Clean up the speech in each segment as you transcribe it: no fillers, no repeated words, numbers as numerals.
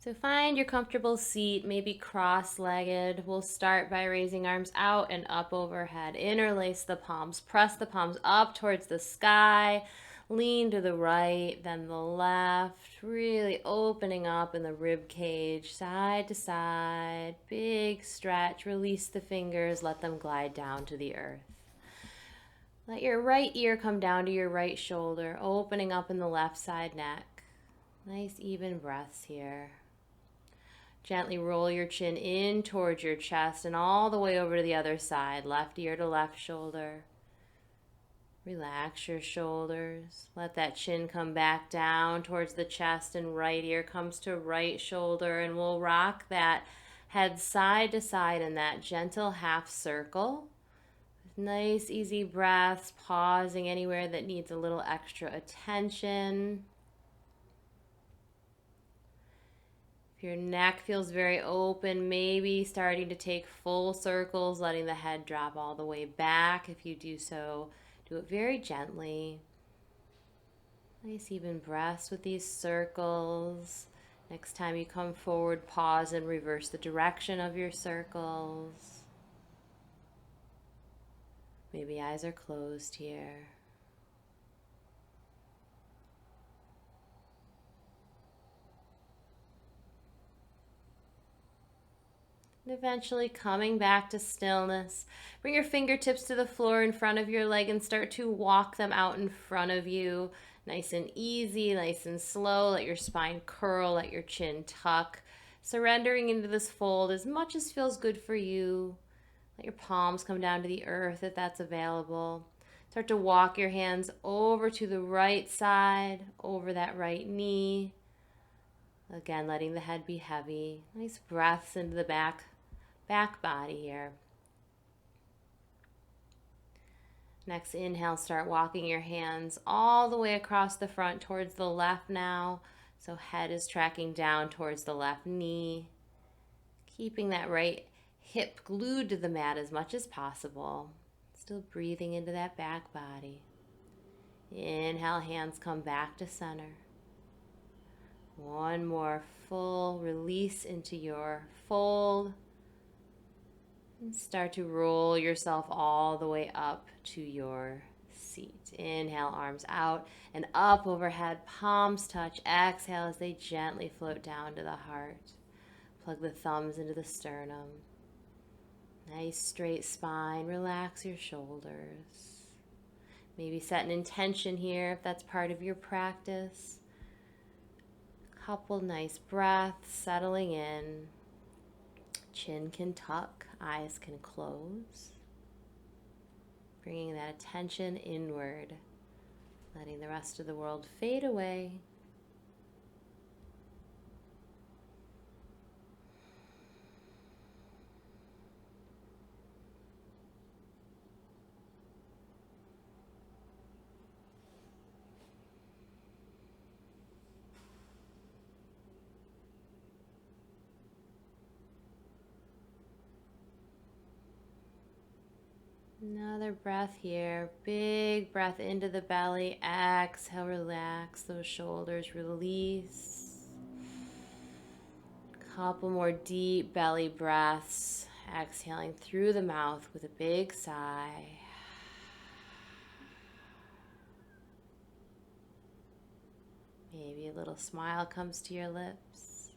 So find your comfortable seat, maybe cross-legged. We'll start by raising arms out and up overhead. Interlace the palms, press the palms up towards the sky. Lean to the right, then the left, really opening up in the rib cage, side to side. Big stretch, release the fingers, let them glide down to the earth. Let your right ear come down to your right shoulder, opening up in the left side neck. Nice even breaths here. Gently roll your chin in towards your chest and all the way over to the other side, left ear to left shoulder. Relax your shoulders. Let that chin come back down towards the chest and right ear comes to right shoulder, and we'll rock that head side to side in that gentle half circle. Nice easy breaths, pausing anywhere that needs a little extra attention. If your neck feels very open, maybe starting to take full circles, letting the head drop all the way back. If you do so, do it very gently. Nice even breaths with these circles. Next time you come forward, pause and reverse the direction of your circles. Maybe eyes are closed here. And eventually coming back to stillness. Bring your fingertips to the floor in front of your leg and start to walk them out in front of you. Nice and easy, nice and slow. Let your spine curl, let your chin tuck. Surrendering into this fold as much as feels good for you. Let your palms come down to the earth if that's available. Start to walk your hands over to the right side, over that right knee. Again, letting the head be heavy. Nice breaths into the back body here. Next inhale, start walking your hands all the way across the front towards the left now. So head is tracking down towards the left knee. Keeping that right hip glued to the mat as much as possible. Still breathing into that back body. Inhale, hands come back to center. One more full release into your fold. And start to roll yourself all the way up to your seat. Inhale, arms out and up overhead, palms touch. Exhale as they gently float down to the heart. Plug the thumbs into the sternum. Nice straight spine. Relax your shoulders. Maybe set an intention here if that's part of your practice. Couple nice breaths settling in. Chin can tuck, eyes can close. Bringing that attention inward, letting the rest of the world fade away. Another breath here. Big breath into the belly. Exhale, relax those shoulders, release. Couple more deep belly breaths. Exhaling through the mouth with a big sigh. Maybe a little smile comes to your lips.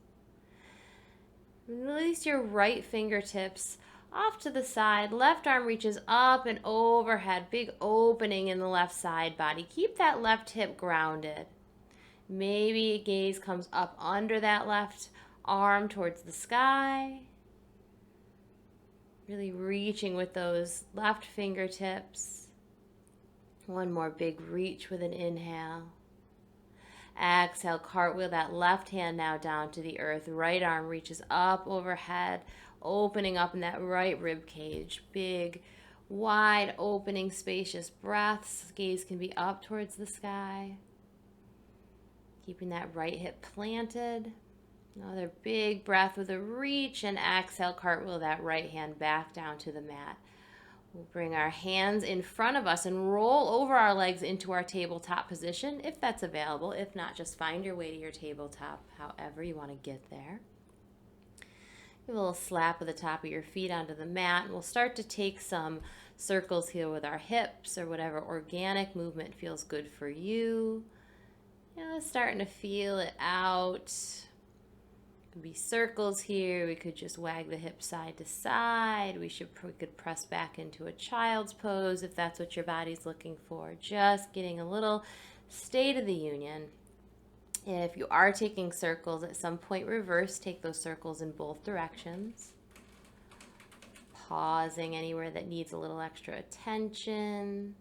Release your right fingertips off to the side. Left arm reaches up and overhead. Big opening in the left side body. Keep that left hip grounded. Maybe a gaze comes up under that left arm towards the sky. Really reaching with those left fingertips. One more big reach with an inhale. Exhale, cartwheel that left hand now down to the earth. Right arm reaches up overhead, opening up in that right rib cage. Big, wide opening, spacious breaths. Gaze can be up towards the sky. Keeping that right hip planted. Another big breath with a reach, and exhale, cartwheel that right hand back down to the mat. We'll bring our hands in front of us and roll over our legs into our tabletop position if that's available. If not, just find your way to your tabletop however you want to get there. Give a little slap of the top of your feet onto the mat, and we'll start to take some circles here with our hips or whatever organic movement feels good for you. Starting to feel it out. Could be circles here. We could just wag the hips side to side. We could press back into a child's pose if that's what your body's looking for. Just getting a little state of the union. If you are taking circles, at some point reverse, take those circles in both directions. Pausing anywhere that needs a little extra attention.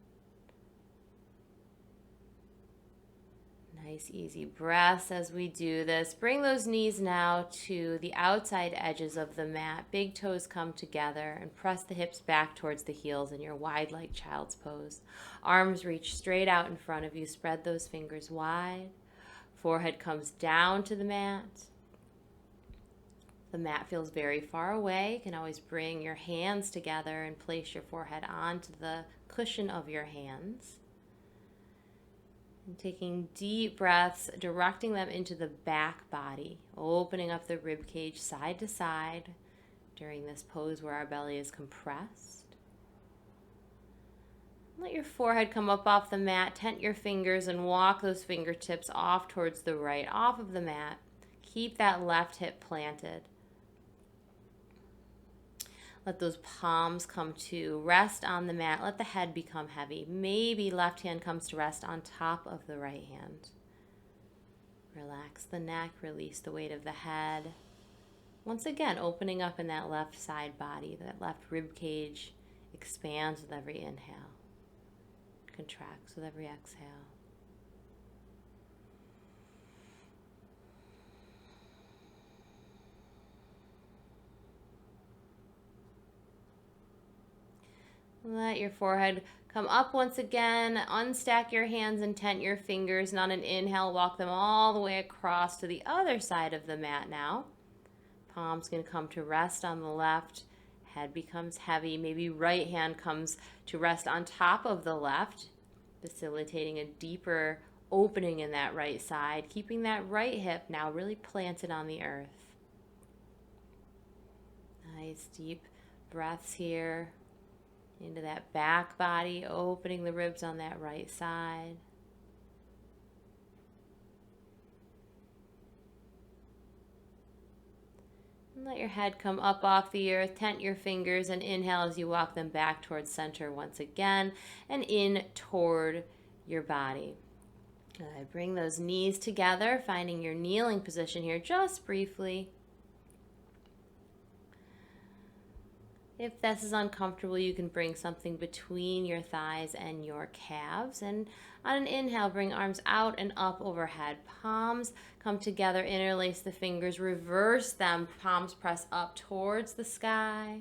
Nice easy breaths as we do this. Bring those knees now to the outside edges of the mat. Big toes come together and press the hips back towards the heels in your wide like child's pose. Arms reach straight out in front of you. Spread those fingers wide. Forehead comes down to the mat. The mat feels very far away. You can always bring your hands together and place your forehead onto the cushion of your hands. And taking deep breaths, directing them into the back body, opening up the rib cage side to side during this pose where our belly is compressed. Let your forehead come up off the mat, tent your fingers and walk those fingertips off towards the right, off of the mat. Keep that left hip planted. Let those palms come to rest on the mat. Let the head become heavy. Maybe left hand comes to rest on top of the right hand. Relax the neck, release the weight of the head. Once again, opening up in that left side body, that left rib cage expands with every inhale, contracts with every exhale. Let your forehead come up once again. Unstack your hands and tent your fingers. And on an inhale, walk them all the way across to the other side of the mat now. Palms can come to rest on the left. Head becomes heavy. Maybe right hand comes to rest on top of the left, facilitating a deeper opening in that right side. Keeping that right hip now really planted on the earth. Nice deep breaths here. Into that back body, opening the ribs on that right side. And let your head come up off the earth, tent your fingers, and inhale as you walk them back towards center once again, and in toward your body. Bring those knees together, finding your kneeling position here just briefly. If this is uncomfortable, you can bring something between your thighs and your calves. And on an inhale, bring arms out and up overhead. Palms come together, interlace the fingers, reverse them. Palms press up towards the sky.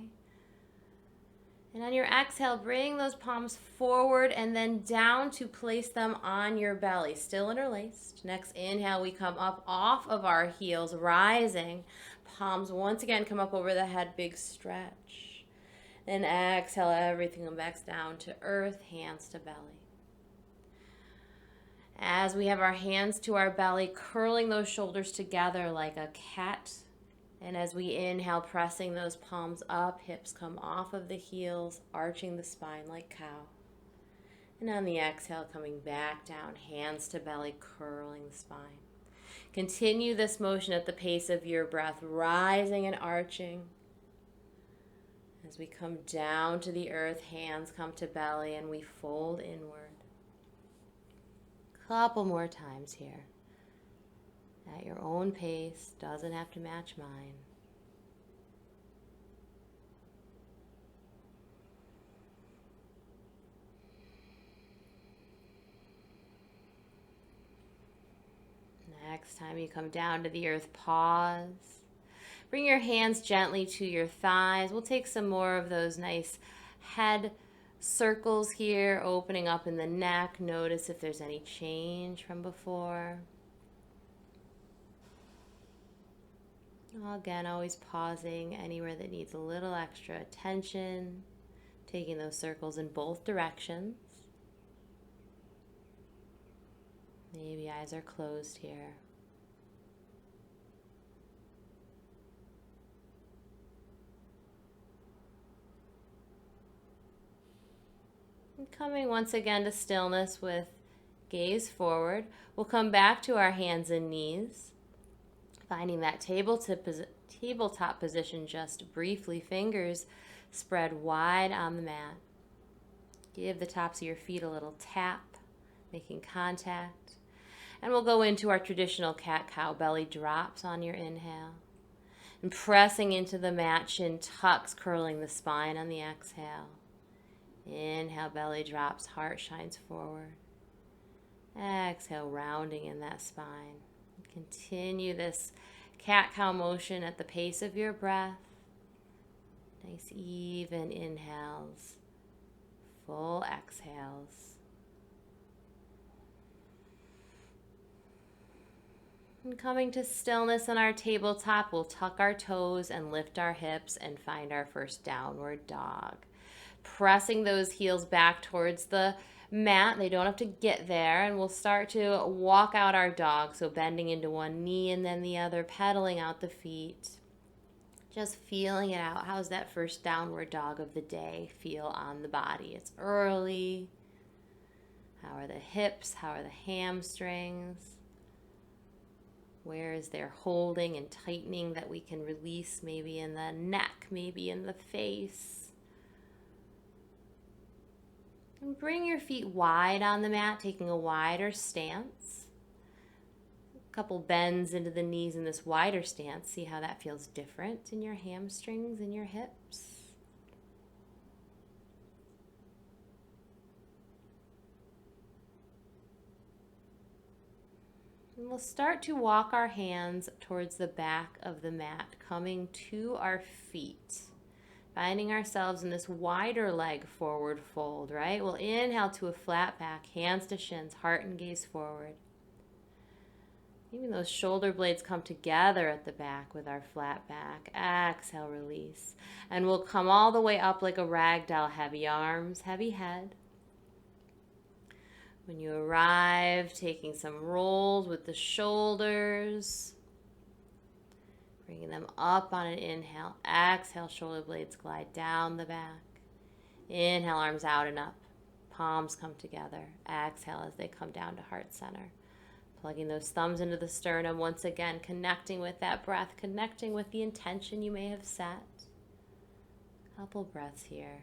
And on your exhale, bring those palms forward and then down to place them on your belly, still interlaced. Next inhale, we come up off of our heels, rising. Palms once again come up over the head, big stretch. And exhale, everything comes back down to earth, hands to belly. As we have our hands to our belly, curling those shoulders together like a cat. And as we inhale, pressing those palms up, hips come off of the heels, arching the spine like cow. And on the exhale, coming back down, hands to belly, curling the spine. Continue this motion at the pace of your breath, rising and arching. As we come down to the earth, hands come to belly and we fold inward. Couple more times here. At your own pace, doesn't have to match mine. Next time you come down to the earth, pause. Bring your hands gently to your thighs. We'll take some more of those nice head circles here, opening up in the neck. Notice if there's any change from before. Again, always pausing anywhere that needs a little extra attention. taking those circles in both directions. Maybe eyes are closed here. And coming once again to stillness with gaze forward, we'll come back to our hands and knees, finding that tabletop position just briefly, fingers spread wide on the mat. Give the tops of your feet a little tap, making contact. And we'll go into our traditional cat-cow. Belly drops on your inhale. And pressing into the mat, chin tucks, curling the spine on the exhale. Inhale, belly drops, heart shines forward. Exhale, rounding in that spine. Continue this cat-cow motion at the pace of your breath. Nice even inhales, full exhales. And coming to stillness on our tabletop, we'll tuck our toes and lift our hips and find our first downward dog. Pressing those heels back towards the mat. They don't have to get there, and we'll start to walk out our dog. So bending into one knee and then the other, pedaling out the feet. Just feeling it out. How's that first downward dog of the day feel on the body? It's early. How are the hips? How are the hamstrings? Where is there holding and tightening that we can release? Maybe in the neck, maybe in the face. And bring your feet wide on the mat, taking a wider stance. A couple bends into the knees in this wider stance. See how that feels different in your hamstrings and your hips. And we'll start to walk our hands towards the back of the mat, coming to our feet. Finding ourselves in this wider leg forward fold, right? We'll inhale to a flat back, hands to shins, heart and gaze forward. Even those shoulder blades come together at the back with our flat back. Exhale, release. And we'll come all the way up like a rag doll, heavy arms, heavy head. When you arrive, taking some rolls with the shoulders. Bringing them up on an inhale. Exhale, shoulder blades glide down the back. Inhale, arms out and up. Palms come together. Exhale as they come down to heart center. Plugging those thumbs into the sternum. Once again, connecting with that breath. Connecting with the intention you may have set. Couple breaths here.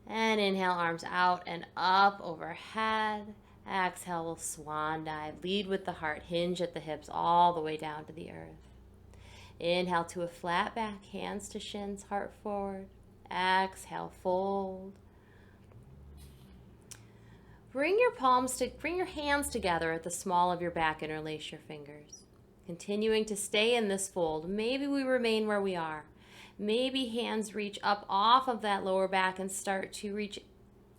And inhale, arms out and up overhead. Exhale, we'll swan dive. Lead with the heart. Hinge at the hips all the way down to the earth. Inhale to a flat back, hands to shins, heart forward. Exhale, fold. Bring your hands together at the small of your back, interlace your fingers. Continuing to stay in this fold. Maybe we remain where we are. Maybe hands reach up off of that lower back and start to reach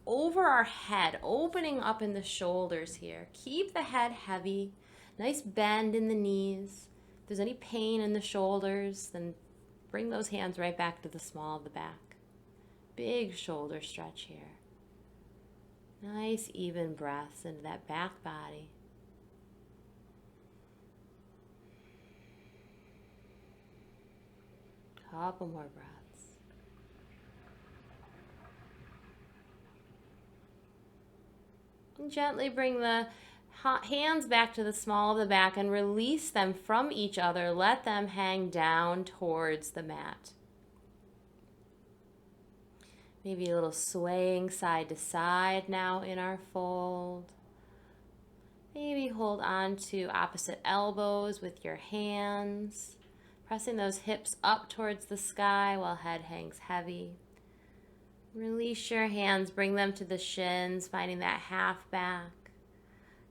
over our head, opening up in the shoulders here. Keep the head heavy, nice bend in the knees. If there's any pain in the shoulders, then bring those hands right back to the small of the back. Big shoulder stretch here. Nice even breaths into that back body. Couple more breaths. And gently bring the hands back to the small of the back and release them from each other. Let them hang down towards the mat. Maybe a little swaying side to side now in our fold. Maybe hold on to opposite elbows with your hands. Pressing those hips up towards the sky while head hangs heavy. Release your hands, bring them to the shins, finding that half back.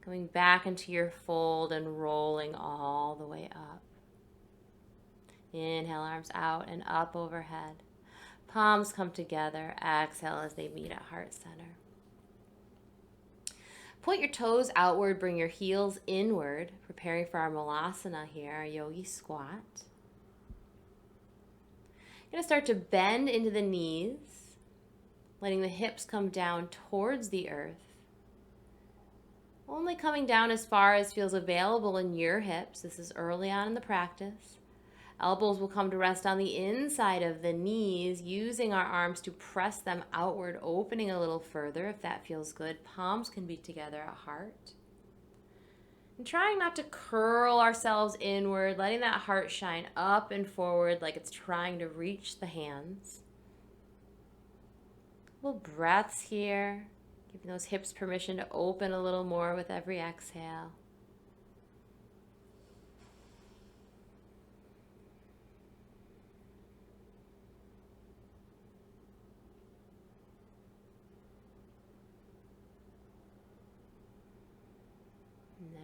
Coming back into your fold and rolling all the way up. Inhale, arms out and up overhead. Palms come together. Exhale as they meet at heart center. Point your toes outward, bring your heels inward, preparing for our malasana here, our yogi squat. You're going to start to bend into the knees. letting the hips come down towards the earth. Only coming down as far as feels available in your hips. This is early on in the practice. Elbows will come to rest on the inside of the knees, using our arms to press them outward, opening a little further if that feels good. Palms can be together at heart. And trying not to curl ourselves inward, letting that heart shine up and forward like it's trying to reach the hands. Little breaths here, giving those hips permission to open a little more with every exhale.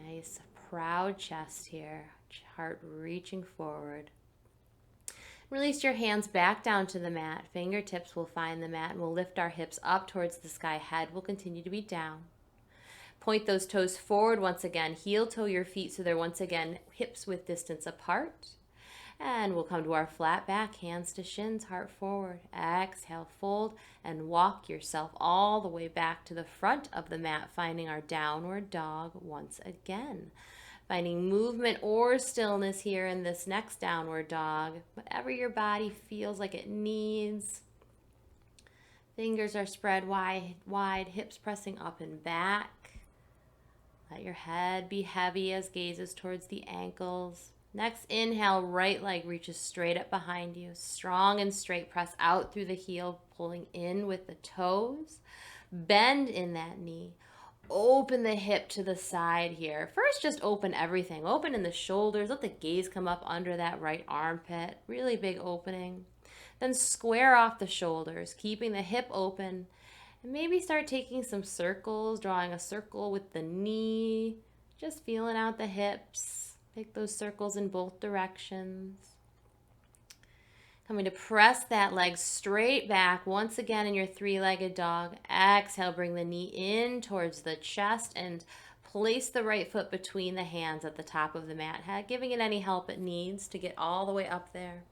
Nice, proud chest here, heart reaching forward. Release your hands back down to the mat. Fingertips will find the mat and we'll lift our hips up towards the sky. Head will continue to be down. Point those toes forward once again. Heel toe your feet so they're once again hips width distance apart. And we'll come to our flat back, hands to shins, heart forward. Exhale, fold, and walk yourself all the way back to the front of the mat, finding our downward dog once again. Finding movement or stillness here in this next downward dog, whatever your body feels like it needs. Fingers are spread wide, hips pressing up and back. Let your head be heavy as gazes towards the ankles. Next inhale, right leg reaches straight up behind you. Strong and straight, press out through the heel, pulling in with the toes. Bend in that knee. Open the hip to the side here. First, just open everything. Open in the shoulders. Let the gaze come up under that right armpit. Really big opening. Then square off the shoulders, keeping the hip open. And maybe start taking some circles, drawing a circle with the knee. Just feeling out the hips. Take those circles in both directions. Coming to press that leg straight back once again in your three-legged dog. Exhale, bring the knee in towards the chest and place the right foot between the hands at the top of the mat, giving it any help it needs to get all the way up there.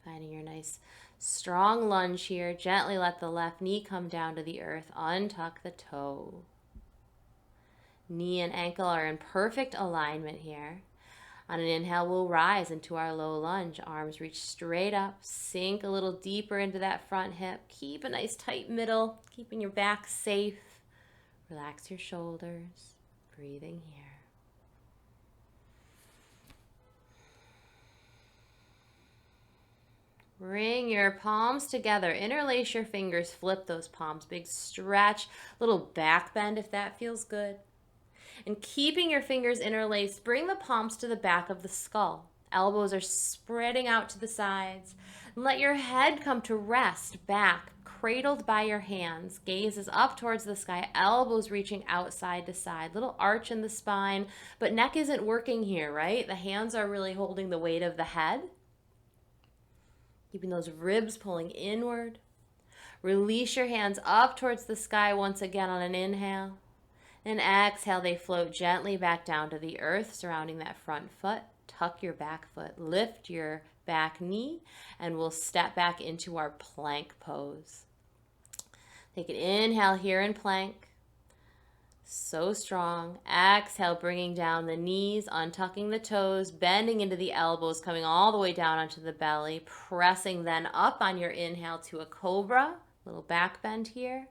Finding your nice strong lunge here. Gently let the left knee come down to the earth. Untuck the toe. Knee and ankle are in perfect alignment here. On an inhale, we'll rise into our low lunge. Arms reach straight up. Sink a little deeper into that front hip. Keep a nice tight middle, keeping your back safe. Relax your shoulders. Breathing here. Bring your palms together. Interlace your fingers. Flip those palms. Big stretch. Little back bend if that feels good. And keeping your fingers interlaced, bring the palms to the back of the skull. Elbows are spreading out to the sides. Let your head come to rest back, cradled by your hands. Gaze is up towards the sky, elbows reaching out side to side. Little arch in the spine, but neck isn't working here, right? The hands are really holding the weight of the head. Keeping those ribs pulling inward. Release your hands up towards the sky once again on an inhale. And exhale, they float gently back down to the earth, surrounding that front foot. Tuck your back foot, lift your back knee, and we'll step back into our plank pose. Take an inhale here in plank. So strong. Exhale, bringing down the knees, untucking the toes, bending into the elbows, coming all the way down onto the belly, pressing then up on your inhale to a cobra. Little back bend here.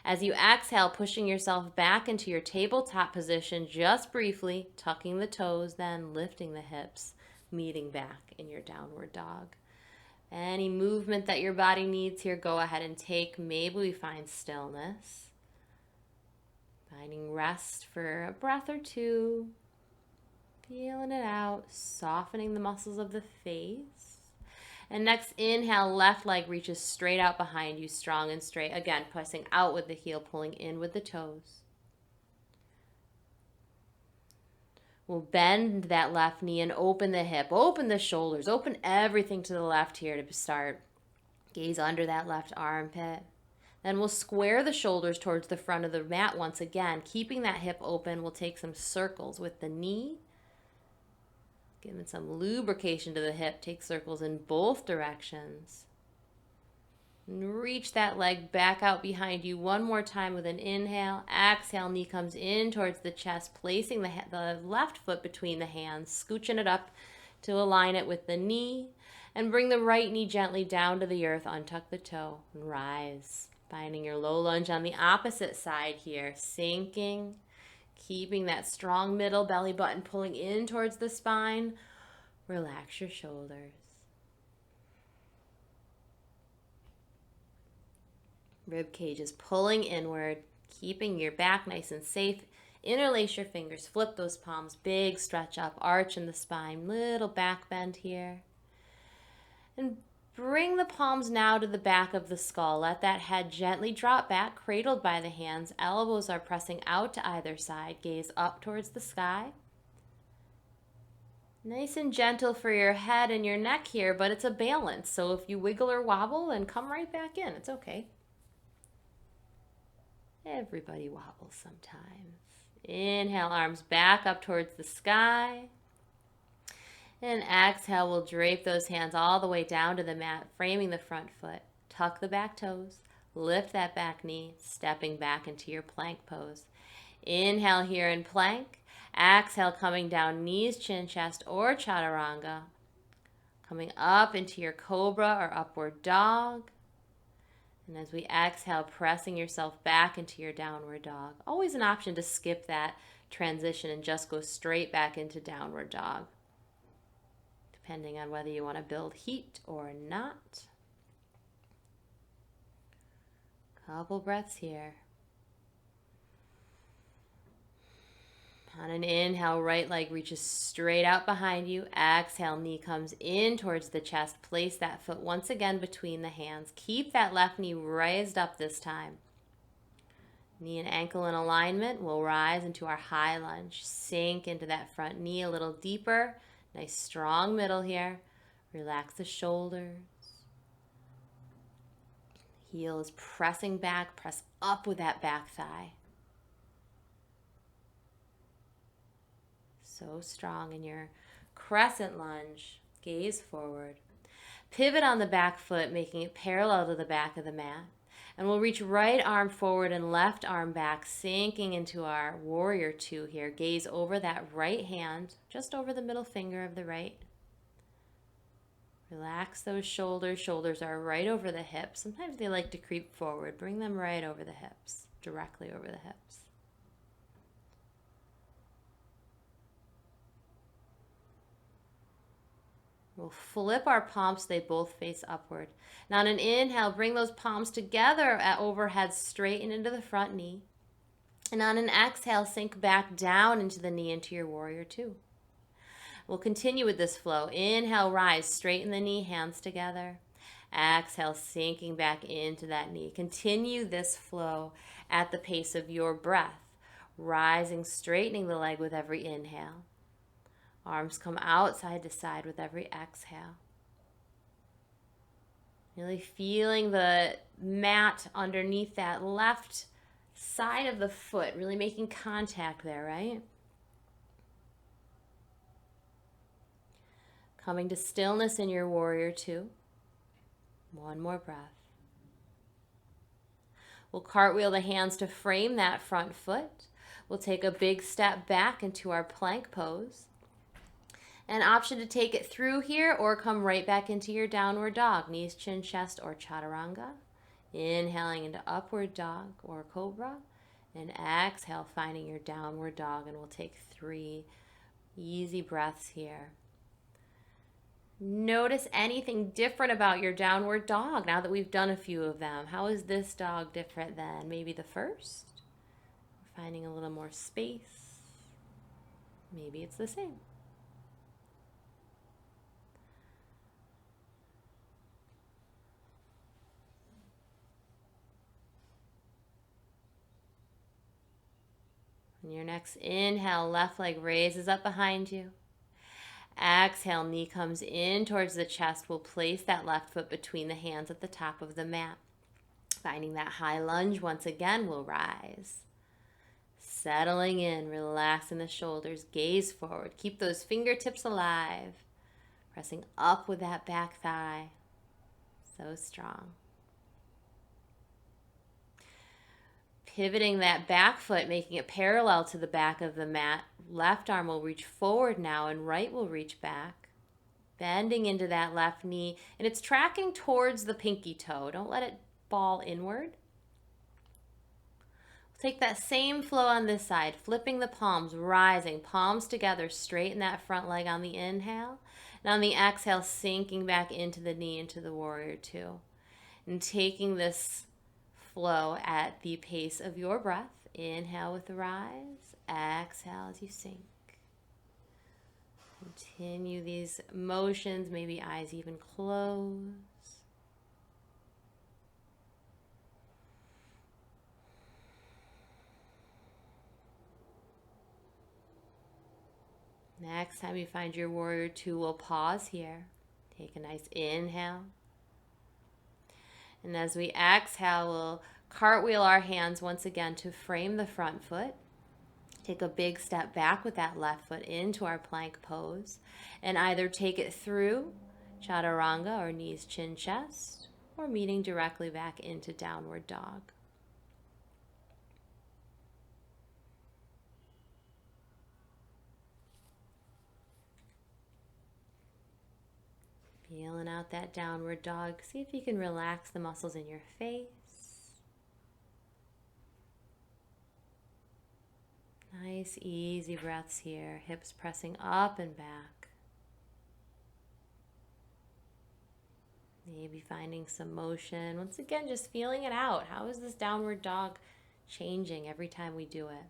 As you exhale, pushing yourself back into your tabletop position just briefly, tucking the toes, then lifting the hips, meeting back in your downward dog. Any movement that your body needs here, go ahead and take. Maybe we find stillness. Finding rest for a breath or two. Feeling it out, softening the muscles of the face. And next inhale, left leg reaches straight out behind you, strong and straight. Again, pressing out with the heel, pulling in with the toes. We'll bend that left knee and open the hip, open the shoulders, open everything to the left here to start. Gaze under that left armpit. Then we'll square the shoulders towards the front of the mat once again. Keeping that hip open, we'll take some circles with the knee. Giving some lubrication to the hip. Take circles in both directions. And reach that leg back out behind you one more time with an inhale. Exhale, knee comes in towards the chest, placing the left foot between the hands, scooching it up to align it with the knee. And bring the right knee gently down to the earth. Untuck the toe and rise. Finding your low lunge on the opposite side here. Sinking. Keeping that strong middle belly button pulling in towards the spine. Relax your shoulders. Rib cage is pulling inward, keeping your back nice and safe. Interlace your fingers, flip those palms, big stretch up, arch in the spine, little back bend here. And bring the palms now to the back of the skull. Let that head gently drop back, cradled by the hands. Elbows are pressing out to either side. Gaze up towards the sky. Nice and gentle for your head and your neck here, but it's a balance. So if you wiggle or wobble, then come right back in. It's okay. Everybody wobbles sometimes. Inhale, arms back up towards the sky. And exhale, we'll drape those hands all the way down to the mat, framing the front foot. Tuck the back toes. Lift that back knee, stepping back into your plank pose. Inhale here in plank. Exhale, coming down, knees, chin, chest, or chaturanga. Coming up into your cobra or upward dog. And as we exhale, pressing yourself back into your downward dog. Always an option to skip that transition and just go straight back into downward dog, depending on whether you want to build heat or not. Couple breaths here. On an inhale, right leg reaches straight out behind you. Exhale, knee comes in towards the chest. Place that foot once again between the hands. Keep that left knee raised up this time. Knee and ankle in alignment. We'll rise into our high lunge. Sink into that front knee a little deeper. Nice strong middle here. Relax the shoulders. Heel is pressing back. Press up with that back thigh. So strong in your crescent lunge. Gaze forward. Pivot on the back foot, making it parallel to the back of the mat. And we'll reach right arm forward and left arm back, sinking into our warrior two here. Gaze over that right hand, just over the middle finger of the right. Relax those shoulders. Shoulders are right over the hips. Sometimes they like to creep forward. Bring them right over the hips, directly over the hips. We'll flip our palms, they both face upward. Now on an inhale, bring those palms together at overhead, straighten into the front knee. And on an exhale, sink back down into the knee, into your warrior two. We'll continue with this flow. Inhale, rise, straighten the knee, hands together. Exhale, sinking back into that knee. Continue this flow at the pace of your breath. Rising, straightening the leg with every inhale. Arms come out side to side with every exhale. Really feeling the mat underneath that left side of the foot, really making contact there, right? Coming to stillness in your warrior two. One more breath. We'll cartwheel the hands to frame that front foot. We'll take a big step back into our plank pose. An option to take it through here or come right back into your downward dog. Knees, chin, chest, or chaturanga. Inhaling into upward dog or cobra. And exhale, finding your downward dog. And we'll take 3 easy breaths here. Notice anything different about your downward dog now that we've done a few of them. How is this dog different than maybe the first? Finding a little more space. Maybe it's the same. On your next inhale, left leg raises up behind you. Exhale, knee comes in towards the chest. We'll place that left foot between the hands at the top of the mat. Finding that high lunge once again, we'll rise. Settling in, relaxing the shoulders, gaze forward. Keep those fingertips alive. Pressing up with that back thigh. So strong. Pivoting that back foot, making it parallel to the back of the mat. Left arm will reach forward now and right will reach back. Bending into that left knee, and it's tracking towards the pinky toe. Don't let it fall inward. Take that same flow on this side, flipping the palms, rising, palms together, straighten that front leg on the inhale. And on the exhale, sinking back into the knee, into the warrior two. And taking this flow at the pace of your breath. Inhale with the rise, exhale as you sink. Continue these motions, maybe eyes even close. Next time you find your warrior two, we'll pause here. Take a nice inhale. And as we exhale, we'll cartwheel our hands once again to frame the front foot. Take a big step back with that left foot into our plank pose. And either take it through chaturanga or knees, chin, chest, or meeting directly back into downward dog. Feeling out that downward dog. See if you can relax the muscles in your face. Nice, easy breaths here. Hips pressing up and back. Maybe finding some motion. Once again, just feeling it out. How is this downward dog changing every time we do it?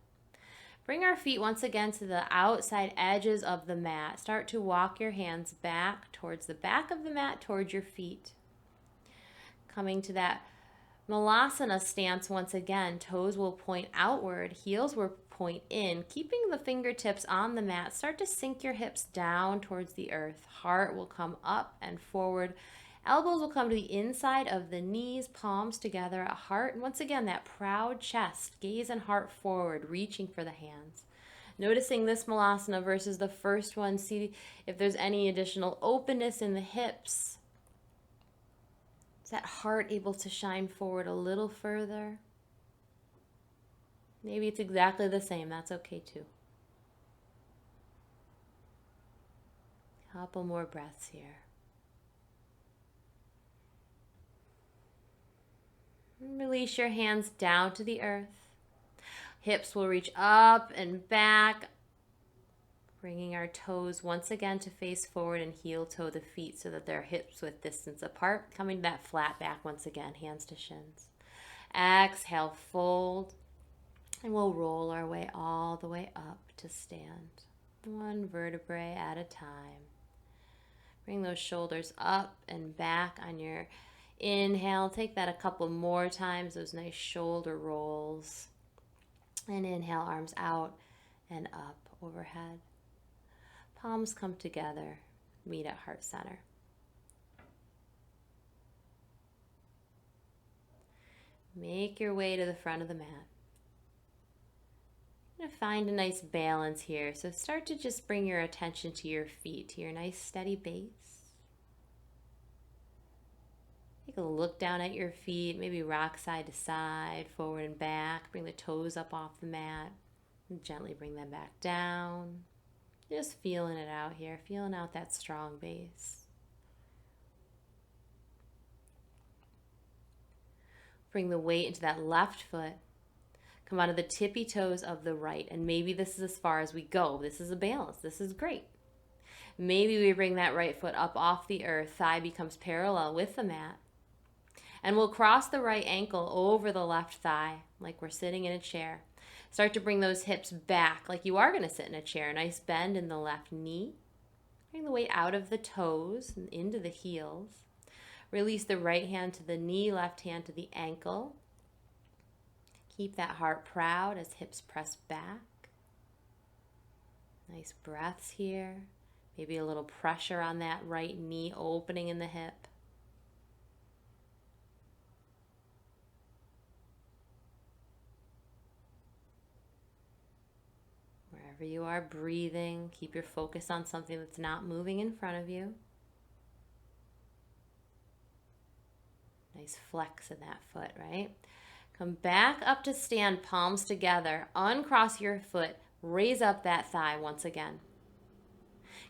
Bring our feet once again to the outside edges of the mat. Start to walk your hands back towards the back of the mat, towards your feet. Coming to that Malasana stance once again. Toes will point outward, heels will point in. Keeping the fingertips on the mat, start to sink your hips down towards the earth. Heart will come up and forward. Elbows will come to the inside of the knees, palms together at heart. And once again, that proud chest, gaze and heart forward, reaching for the hands. Noticing this Malasana versus the first one, see if there's any additional openness in the hips. Is that heart able to shine forward a little further? Maybe it's exactly the same. That's okay too. A couple more breaths here. Release your hands down to the earth. Hips will reach up and back, bringing our toes once again to face forward and heel toe the feet so that they're hips width distance apart. Coming to that flat back once again, hands to shins. Exhale, fold, and we'll roll our way all the way up to stand. One vertebrae at a time. Bring those shoulders up and back on your inhale. Take that a couple more times, those nice shoulder rolls. And inhale, arms out and up overhead. Palms come together, meet at heart center. Make your way to the front of the mat. You're gonna find a nice balance here. So start to just bring your attention to your feet, to your nice steady base. Take a look down at your feet, maybe rock side to side, forward and back. Bring the toes up off the mat and gently bring them back down. Just feeling it out here, feeling out that strong base. Bring the weight into that left foot. Come out of the tippy toes of the right. And maybe this is as far as we go. This is a balance. This is great. Maybe we bring that right foot up off the earth. Thigh becomes parallel with the mat. And we'll cross the right ankle over the left thigh like we're sitting in a chair. Start to bring those hips back like you are going to sit in a chair. Nice bend in the left knee. Bring the weight out of the toes and into the heels. Release the right hand to the knee, left hand to the ankle. Keep that heart proud as hips press back. Nice breaths here. Maybe a little pressure on that right knee, opening in the hip. Wherever you are breathing, keep your focus on something that's not moving in front of you. Nice flex in that foot, right? Come back up to stand, palms together. Uncross your foot. Raise up that thigh once again.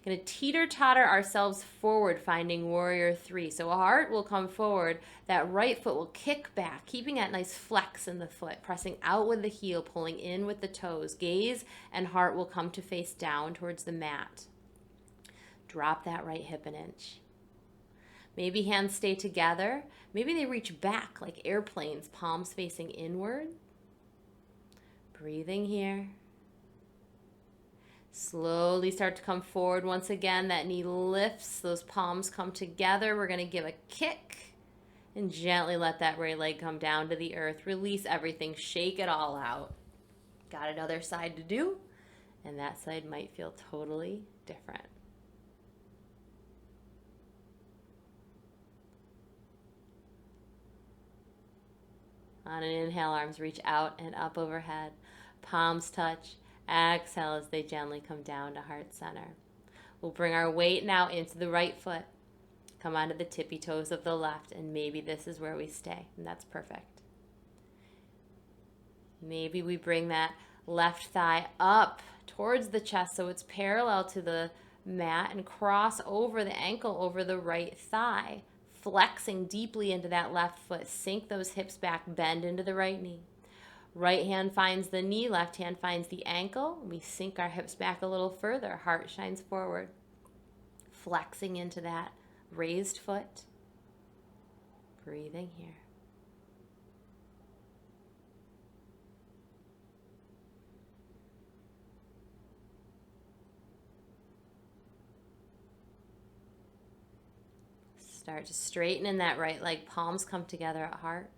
Going to teeter-totter ourselves forward, finding warrior three. So a heart will come forward. That right foot will kick back, keeping that nice flex in the foot, pressing out with the heel, pulling in with the toes. Gaze and heart will come to face down towards the mat. Drop that right hip an inch. Maybe hands stay together. Maybe they reach back like airplanes, palms facing inward. Breathing here. Slowly start to come forward once again. That knee lifts, those palms come together. We're going to give a kick and gently let that right leg come down to the earth. Release everything, shake it all out. Got another side to do, and that side might feel totally different. On an inhale, arms reach out and up overhead. Palms touch. Exhale as they gently come down to heart center. We'll bring our weight now into the right foot. Come onto the tippy toes of the left, and maybe this is where we stay, and that's perfect. Maybe we bring that left thigh up towards the chest so it's parallel to the mat and cross over the ankle over the right thigh, flexing deeply into that left foot. Sink those hips back, bend into the right knee. Right hand finds the knee, left hand finds the ankle. We sink our hips back a little further. Heart shines forward. Flexing into that raised foot. Breathing here. Start to straighten in that right leg. Palms come together at heart.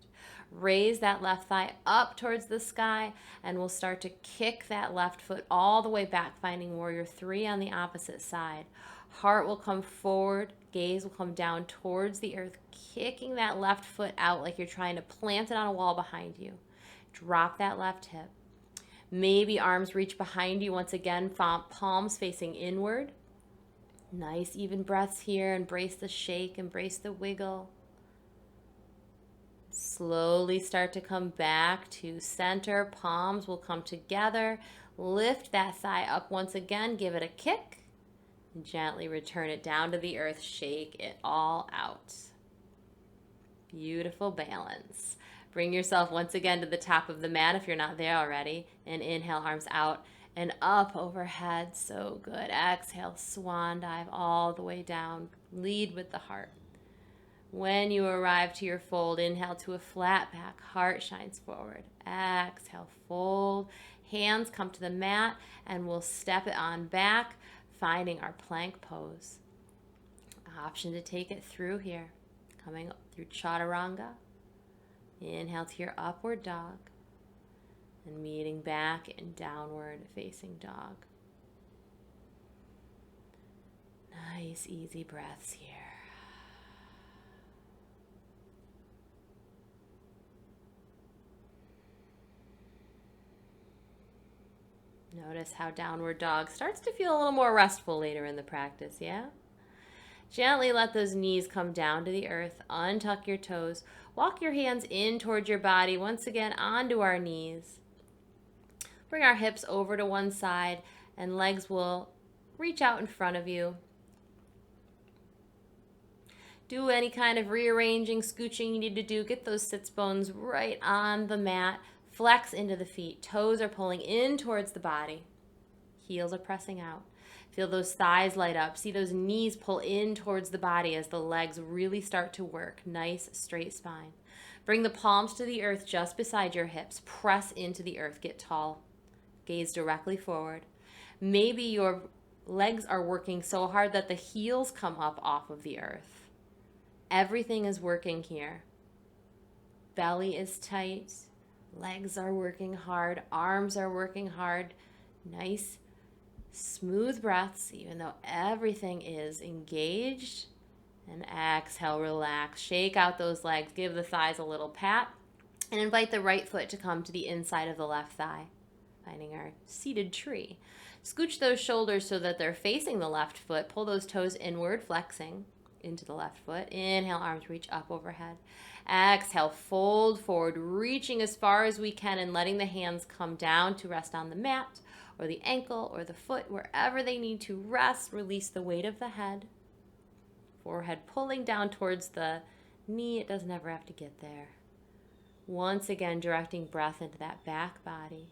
Raise that left thigh up towards the sky, and we'll start to kick that left foot all the way back, finding warrior three on the opposite side. Heart will come forward, gaze will come down towards the earth, kicking that left foot out like you're trying to plant it on a wall behind you. Drop that left hip. Maybe arms reach behind you once again, palms facing inward. Nice even breaths here. Embrace the shake, embrace the wiggle. Slowly start to come back to center. Palms will come together. Lift that thigh up once again. Give it a kick. And gently return it down to the earth. Shake it all out. Beautiful balance. Bring yourself once again to the top of the mat if you're not there already. And inhale, arms out and up overhead. So good. Exhale, swan dive all the way down. Lead with the heart. When you arrive to your fold, inhale to a flat back, heart shines forward. Exhale, fold. Hands come to the mat, and we'll step it on back, finding our plank pose. Option to take it through here. Coming up through chaturanga. Inhale to your upward dog, and meeting back in downward facing dog. Nice, easy breaths here. Notice how downward dog starts to feel a little more restful later in the practice, yeah? Gently let those knees come down to the earth. Untuck your toes. Walk your hands in towards your body. Once again, onto our knees. Bring our hips over to one side, and legs will reach out in front of you. Do any kind of rearranging, scooching you need to do. Get those sits bones right on the mat. Flex into the feet. Toes are pulling in towards the body. Heels are pressing out. Feel those thighs light up. See those knees pull in towards the body as the legs really start to work. Nice straight spine. Bring the palms to the earth just beside your hips. Press into the earth. Get tall. Gaze directly forward. Maybe your legs are working so hard that the heels come up off of the earth. Everything is working here. Belly is tight. Legs are working hard. Arms are working hard. Nice, smooth breaths, even though everything is engaged. And exhale, relax. Shake out those legs. Give the thighs a little pat. And invite the right foot to come to the inside of the left thigh, finding our seated tree. Scooch those shoulders so that they're facing the left foot. Pull those toes inward, flexing. into the left foot. Inhale, arms reach up overhead. Exhale, fold forward, reaching as far as we can and letting the hands come down to rest on the mat or the ankle or the foot, wherever they need to rest. Release the weight of the head. Forehead pulling down towards the knee. It doesn't ever have to get there. Once again, directing breath into that back body.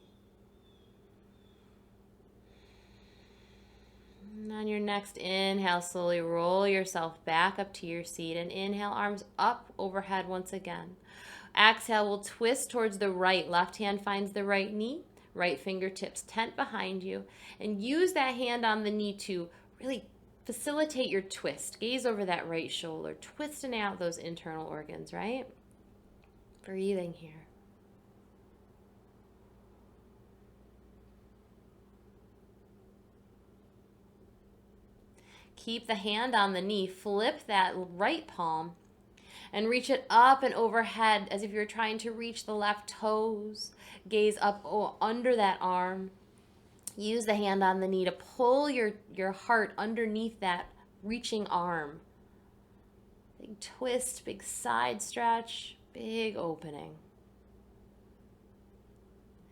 And on your next inhale, slowly roll yourself back up to your seat and inhale, arms up overhead once again. Exhale, we'll twist towards the right. Left hand finds the right knee, right fingertips tent behind you, and use that hand on the knee to really facilitate your twist. Gaze over that right shoulder, twisting out those internal organs, right? Breathing here. Keep the hand on the knee, flip that right palm and reach it up and overhead as if you're trying to reach the left toes. Gaze up under that arm. Use the hand on the knee to pull your heart underneath that reaching arm. Big twist, big side stretch, big opening.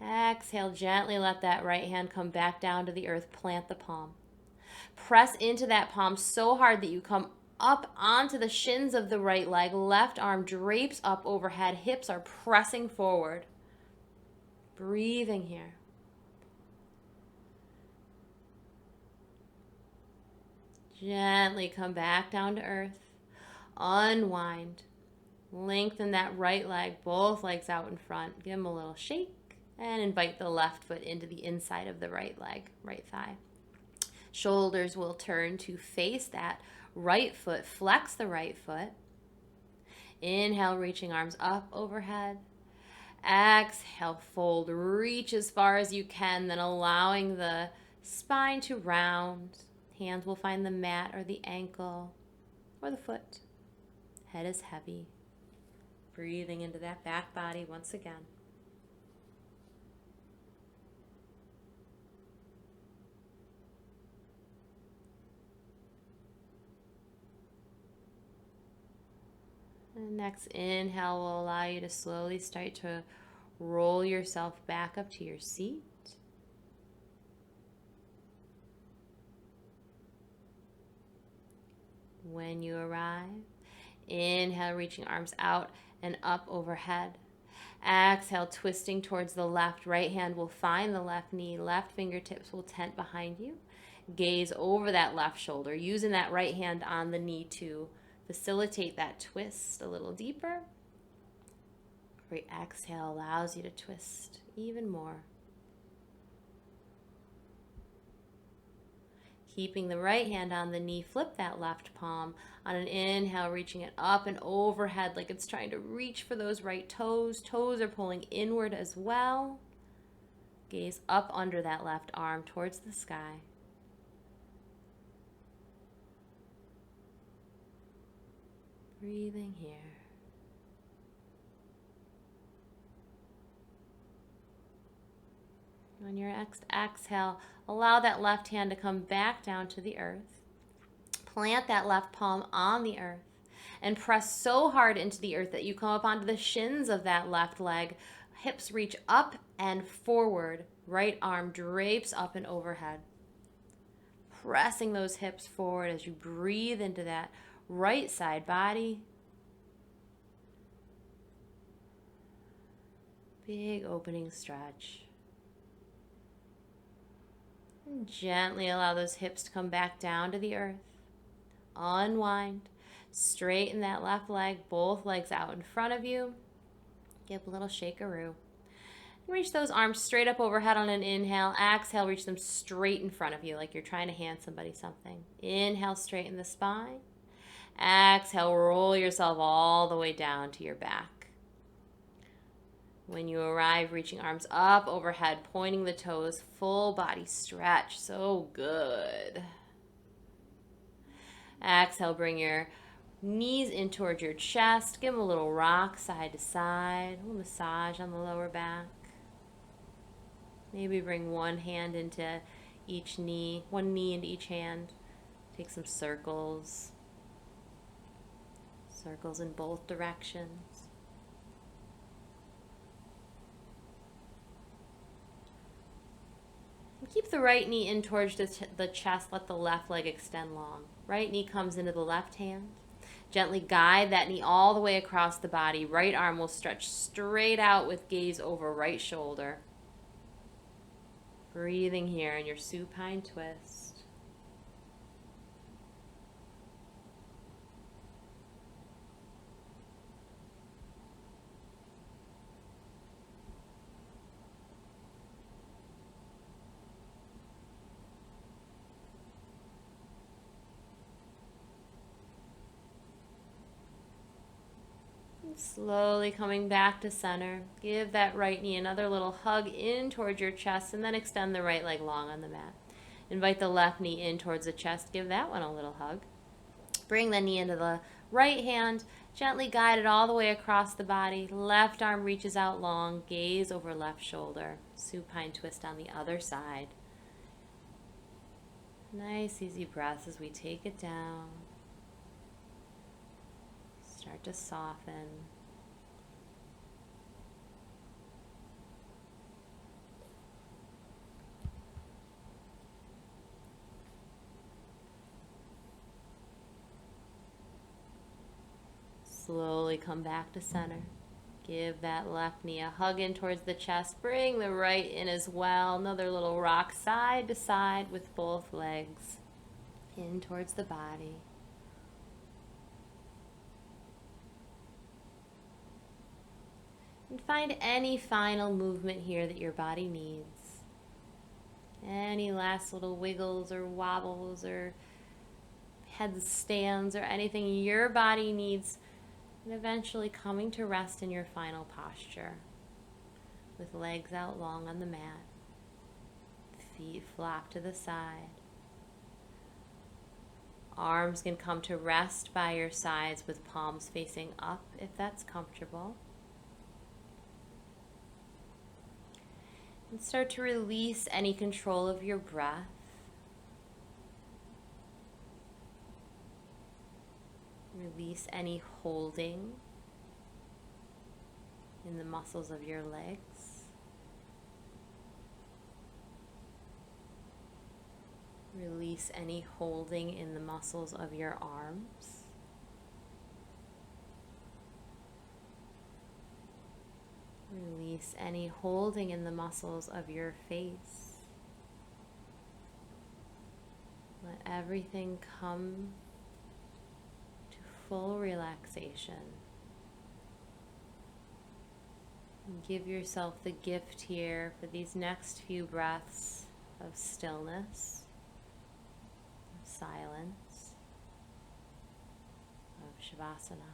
Exhale, gently let that right hand come back down to the earth. Plant the palm. Press into that palm so hard that you come up onto the shins of the right leg. Left arm drapes up overhead. Hips are pressing forward. Breathing here. Gently come back down to earth. Unwind. Lengthen that right leg, both legs out in front. Give them a little shake and invite the left foot into the inside of the right leg, right thigh. Shoulders will turn to face that right foot. Flex the right foot. Inhale, reaching arms up overhead. Exhale, fold. Reach as far as you can, then allowing the spine to round. Hands will find the mat or the ankle or the foot. Head is heavy. Breathing into that back body once again. And next inhale will allow you to slowly start to roll yourself back up to your seat. When you arrive, inhale, reaching arms out and up overhead. Exhale, twisting towards the left. Right hand will find the left knee. Left fingertips will tent behind you. Gaze over that left shoulder, using that right hand on the knee to facilitate that twist a little deeper. Every exhale allows you to twist even more. Keeping the right hand on the knee, flip that left palm. On an inhale, reaching it up and overhead like it's trying to reach for those right toes. Toes are pulling inward as well. Gaze up under that left arm towards the sky. Breathing here. On your next exhale, allow that left hand to come back down to the earth. Plant that left palm on the earth and press so hard into the earth that you come up onto the shins of that left leg. Hips reach up and forward. Right arm drapes up and overhead. Pressing those hips forward as you breathe into that right side body. Big opening stretch. And gently allow those hips to come back down to the earth. Unwind. Straighten that left leg, both legs out in front of you. Give a little shakaroo. Reach those arms straight up overhead on an inhale. Exhale, reach them straight in front of you like you're trying to hand somebody something. Inhale, straighten the spine. Exhale, roll yourself all the way down to your back. When you arrive, reaching arms up overhead, pointing the toes, full body stretch. So good. Exhale, bring your knees in towards your chest. Give them a little rock side to side. A little massage on the lower back. Maybe bring one hand into each knee, one knee into each hand. Take some circles. Circles in both directions. And keep the right knee in towards the chest. Let the left leg extend long. Right knee comes into the left hand. Gently guide that knee all the way across the body. Right arm will stretch straight out with gaze over right shoulder. Breathing here in your supine twist. Slowly coming back to center. Give that right knee another little hug in towards your chest and then extend the right leg long on the mat. Invite the left knee in towards the chest. Give that one a little hug. Bring the knee into the right hand. Gently guide it all the way across the body. Left arm reaches out long. Gaze over left shoulder. Supine twist on the other side. Nice easy breaths as we take it down. Start to soften. Slowly come back to center. Give that left knee a hug in towards the chest. Bring the right in as well. Another little rock side to side with both legs in towards the body. And find any final movement here that your body needs. Any last little wiggles or wobbles or headstands or anything your body needs. And eventually coming to rest in your final posture. With legs out long on the mat. Feet flop to the side. Arms can come to rest by your sides with palms facing up if that's comfortable. And start to release any control of your breath. Release any holding in the muscles of your legs. Release any holding in the muscles of your arms. Release any holding in the muscles of your face. Let everything come to full relaxation. And give yourself the gift here for these next few breaths of stillness, of silence, of Shavasana.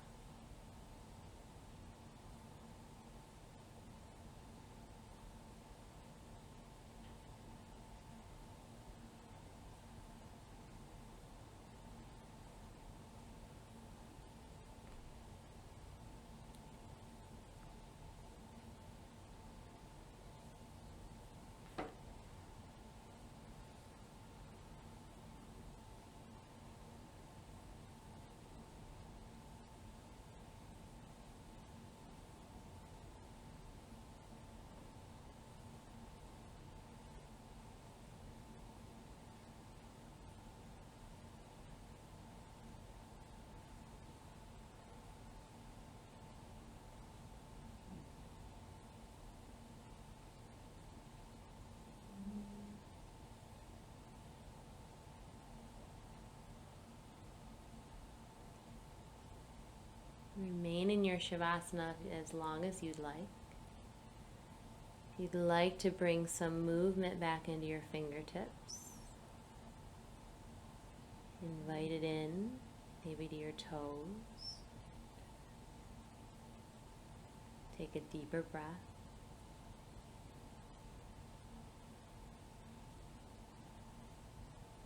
Remain in your Shavasana as long as you'd like. If you'd like to bring some movement back into your fingertips, invite it in, maybe to your toes. Take a deeper breath.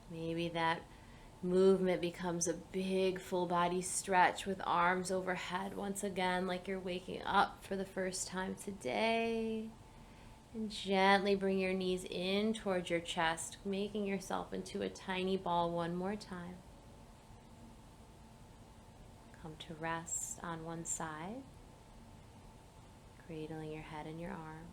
Maybe that movement becomes a big full body stretch with arms overhead once again, like you're waking up for the first time today. And gently bring your knees in towards your chest, making yourself into a tiny ball one more time. Come to rest on one side, cradling your head in your arm.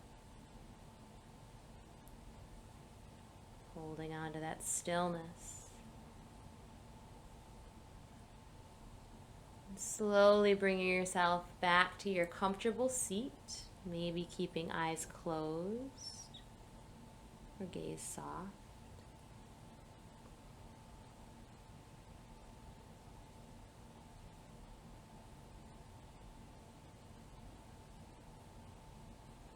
Holding on to that stillness. And slowly bringing yourself back to your comfortable seat, maybe keeping eyes closed or gaze soft.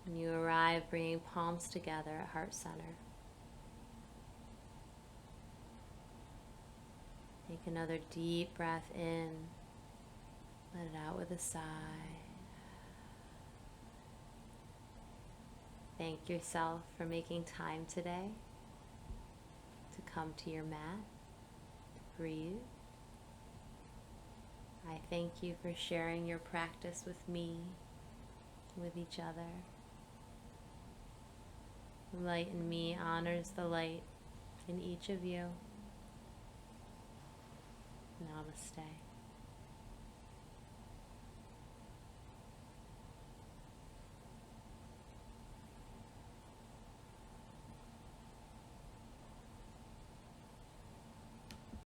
When you arrive, bringing palms together at heart center. Take another deep breath in. Let it out with a sigh. Thank yourself for making time today to come to your mat, to breathe. I thank you for sharing your practice with me, with each other. The light in me honors the light in each of you. Namaste.